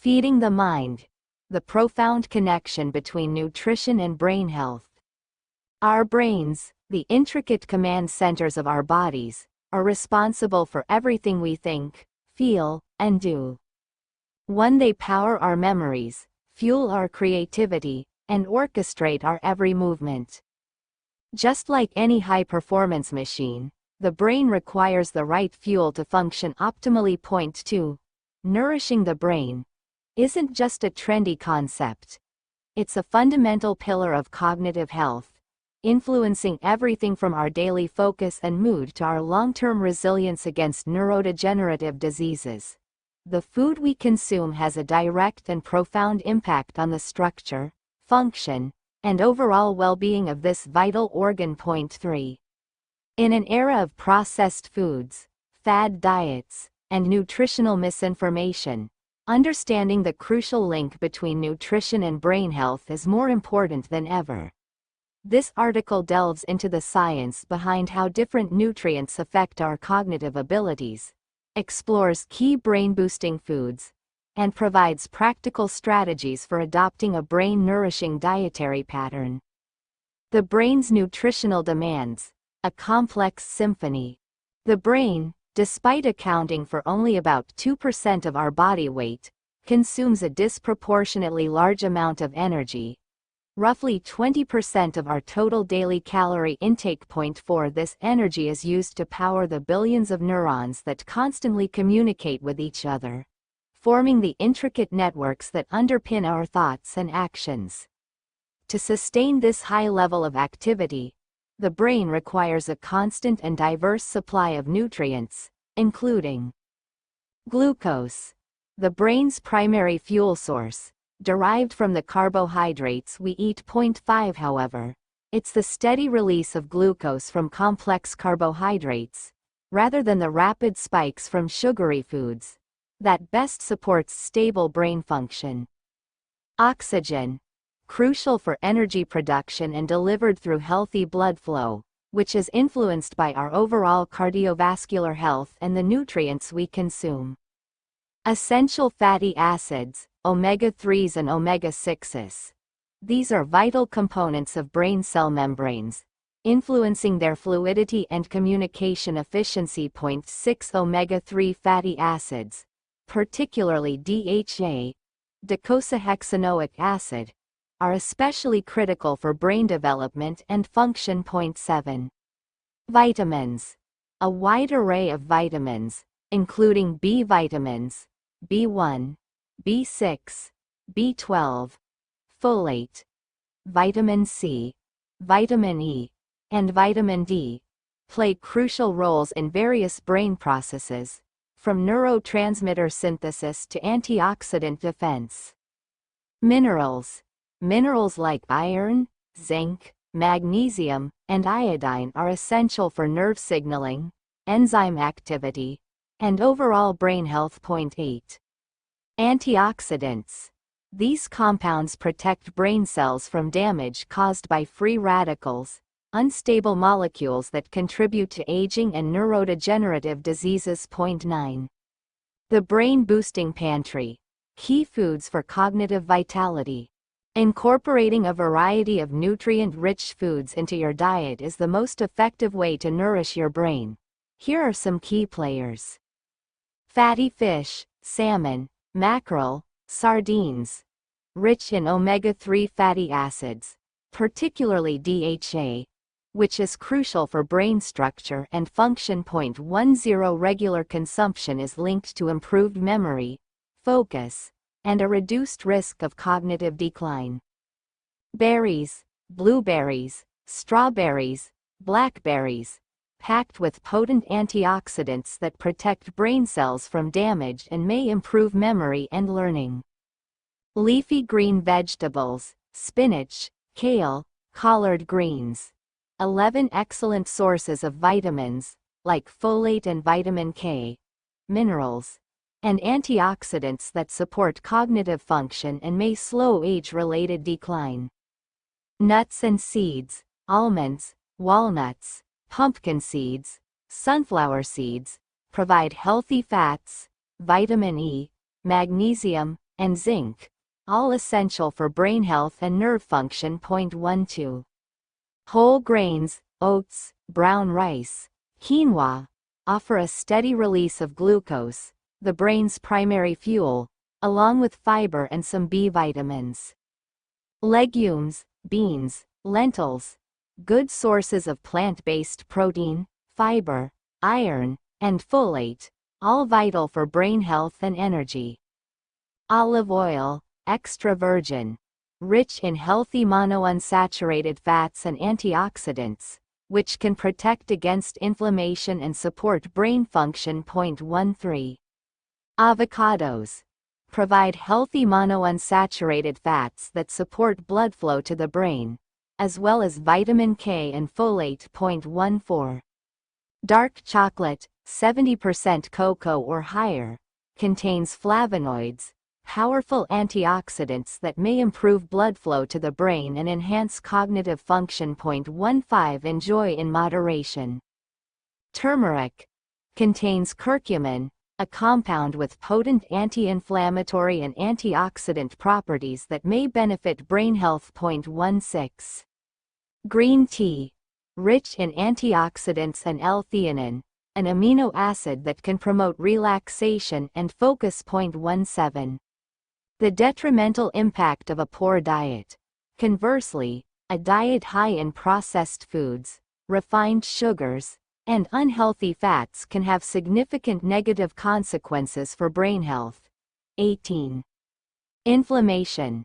Feeding the mind. The profound connection between nutrition and brain health. Our brains, the intricate command centers of our bodies, are responsible for everything we think, feel, and do. They power our memories, fuel our creativity, and orchestrate our every movement. Just like any high-performance machine, the brain requires the right fuel to function optimally. Point 2. Nourishing the brain isn't just a trendy concept. It's a fundamental pillar of cognitive health, influencing everything from our daily focus and mood to our long-term resilience against neurodegenerative diseases. The food we consume has a direct and profound impact on the structure, function, and overall well-being of this vital organ. Point 3. In an era of processed foods, fad diets, and nutritional misinformation, understanding the crucial link between nutrition and brain health is more important than ever. This article delves into the science behind how different nutrients affect our cognitive abilities, explores key brain-boosting foods, and provides practical strategies for adopting a brain-nourishing dietary pattern. The brain's nutritional demands, a complex symphony. The brain, despite accounting for only about 2% of our body weight, consumes a disproportionately large amount of energy, roughly 20% of our total daily calorie intake. Point 4. This energy is used to power the billions of neurons that constantly communicate with each other, forming the intricate networks that underpin our thoughts and actions. To sustain this high level of activity, the brain requires a constant and diverse supply of nutrients, including glucose, the brain's primary fuel source, derived from the carbohydrates we eat. Point 5. However, it's the steady release of glucose from complex carbohydrates, rather than the rapid spikes from sugary foods, that best supports stable brain function. Oxygen, crucial for energy production and delivered through healthy blood flow, which is influenced by our overall cardiovascular health and the nutrients we consume. Essential fatty acids, omega-3s and omega-6s. These are vital components of brain cell membranes, influencing their fluidity and communication efficiency. Point 6. Omega-3 fatty acids, particularly DHA, docosahexaenoic acid, are especially critical for brain development and function. Point 7. Vitamins. A wide array of vitamins, including B vitamins, B1, B6, B12, folate, vitamin C, vitamin E, and vitamin D, play crucial roles in various brain processes, from neurotransmitter synthesis to antioxidant defense. Minerals. Minerals like iron, zinc, magnesium, and iodine are essential for nerve signaling, enzyme activity, and overall brain health. Point 8. Antioxidants. These compounds protect brain cells from damage caused by free radicals, unstable molecules that contribute to aging and neurodegenerative diseases. Point 9. The brain-boosting pantry. Key foods for cognitive vitality. Incorporating a variety of nutrient-rich foods into your diet is the most effective way to nourish your brain. Here are some key players. Fatty fish, salmon, mackerel, sardines. Rich in omega-3 fatty acids, particularly DHA, which is crucial for brain structure and function. Point 10. Regular consumption is linked to improved memory, focus, and a reduced risk of cognitive decline. Berries, blueberries, strawberries, blackberries, packed with potent antioxidants that protect brain cells from damage and may improve memory and learning. Leafy green vegetables, spinach, kale, collard greens. 11 excellent sources of vitamins, like folate and vitamin K, minerals, and antioxidants that support cognitive function and may slow age-related decline. Nuts and seeds, almonds, walnuts, pumpkin seeds, sunflower seeds, provide healthy fats, vitamin E, magnesium, and zinc, all essential for brain health and nerve function. 12. Whole grains, oats, brown rice, quinoa, offer a steady release of glucose, the brain's primary fuel, along with fiber and some B vitamins. Legumes, beans, lentils, good sources of plant-based protein, fiber, iron, and folate, all vital for brain health and energy. Olive oil, extra virgin, rich in healthy monounsaturated fats and antioxidants, which can protect against inflammation and support brain function. 13. Avocados provide healthy monounsaturated fats that support blood flow to the brain, as well as vitamin K and folate. 14. Dark chocolate, 70% cocoa or higher, contains flavonoids, powerful antioxidants that may improve blood flow to the brain and enhance cognitive function. 15. Enjoy in moderation. Turmeric contains curcumin, a compound with potent anti-inflammatory and antioxidant properties that may benefit brain health. 16. Green tea, rich in antioxidants and L-theanine, an amino acid that can promote relaxation and focus. 17. The detrimental impact of a poor diet. Conversely, a diet high in processed foods, refined sugars, and unhealthy fats can have significant negative consequences for brain health. 18. Inflammation.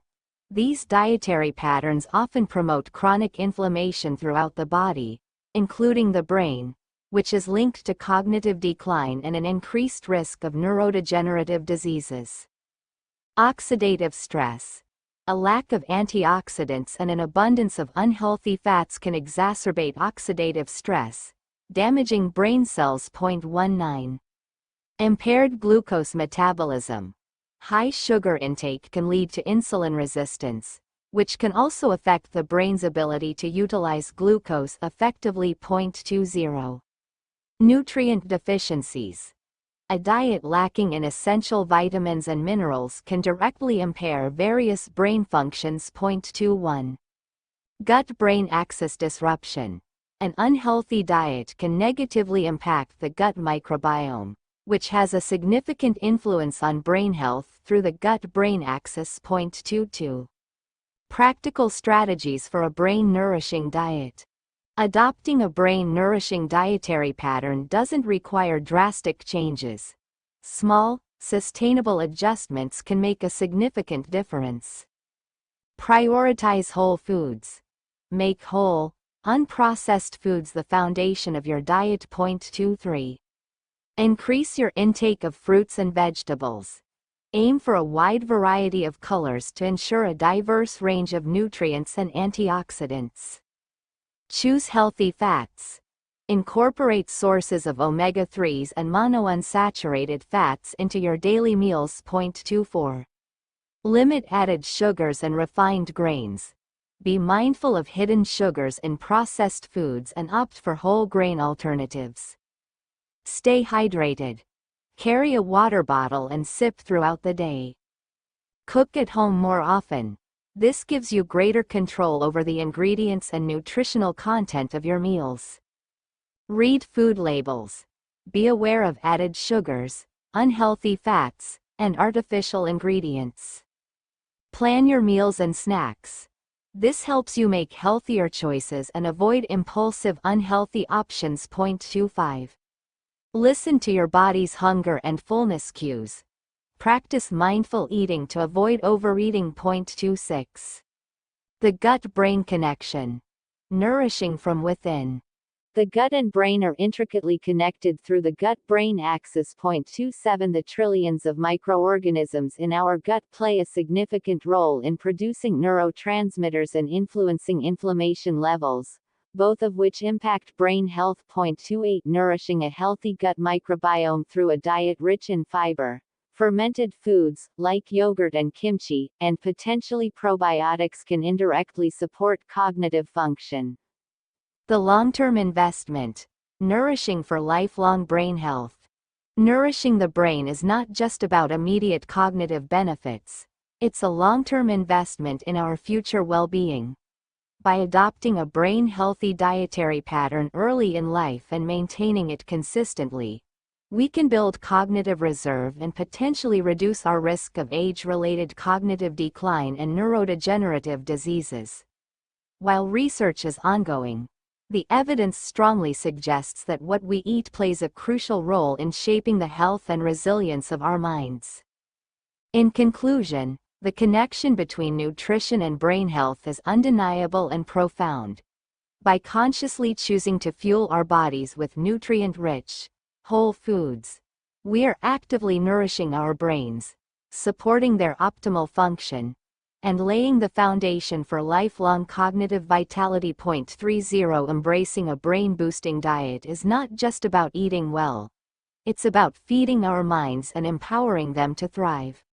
These dietary patterns often promote chronic inflammation throughout the body, including the brain, which is linked to cognitive decline and an increased risk of neurodegenerative diseases. Oxidative stress. A lack of antioxidants and an abundance of unhealthy fats can exacerbate oxidative stress, damaging brain cells. 19. Impaired glucose metabolism. High sugar intake can lead to insulin resistance, which can also affect the brain's ability to utilize glucose effectively. 20. Nutrient deficiencies. A diet lacking in essential vitamins and minerals can directly impair various brain functions. 21. Gut-brain axis disruption. An unhealthy diet can negatively impact the gut microbiome, which has a significant influence on brain health through the gut-brain axis. 22. Practical strategies for a brain-nourishing diet. Adopting a brain-nourishing dietary pattern doesn't require drastic changes. Small, sustainable adjustments can make a significant difference. Prioritize whole foods. Make whole, unprocessed foods the foundation of your diet. 23. Increase your intake of fruits and vegetables. Aim for a wide variety of colors to ensure a diverse range of nutrients and antioxidants. Choose healthy fats. Incorporate sources of omega-3s and monounsaturated fats into your daily meals. 24. Limit added sugars and refined grains. Be mindful of hidden sugars in processed foods and opt for whole grain alternatives. Stay hydrated. Carry a water bottle and sip throughout the day. Cook at home more often. This gives you greater control over the ingredients and nutritional content of your meals. Read food labels. Be aware of added sugars, unhealthy fats, and artificial ingredients. Plan your meals and snacks. This helps you make healthier choices and avoid impulsive unhealthy options. 25. Listen to your body's hunger and fullness cues. Practice mindful eating to avoid overeating. 26. The gut-brain connection. Nourishing from within. The gut and brain are intricately connected through the gut-brain axis. 27. The trillions of microorganisms in our gut play a significant role in producing neurotransmitters and influencing inflammation levels, both of which impact brain health. 28. Nourishing a healthy gut microbiome through a diet rich in fiber, fermented foods, like yogurt and kimchi, and potentially probiotics can indirectly support cognitive function. The long-term investment. Nourishing for lifelong brain health. Nourishing the brain is not just about immediate cognitive benefits, it's a long-term investment in our future well-being. By adopting a brain-healthy dietary pattern early in life and maintaining it consistently, we can build cognitive reserve and potentially reduce our risk of age-related cognitive decline and neurodegenerative diseases. While research is ongoing, the evidence strongly suggests that what we eat plays a crucial role in shaping the health and resilience of our minds. In conclusion, the connection between nutrition and brain health is undeniable and profound. By consciously choosing to fuel our bodies with nutrient-rich, whole foods, we are actively nourishing our brains, supporting their optimal function, and laying the foundation for lifelong cognitive vitality. 30 Embracing a brain-boosting diet is not just about eating well. It's about feeding our minds and empowering them to thrive.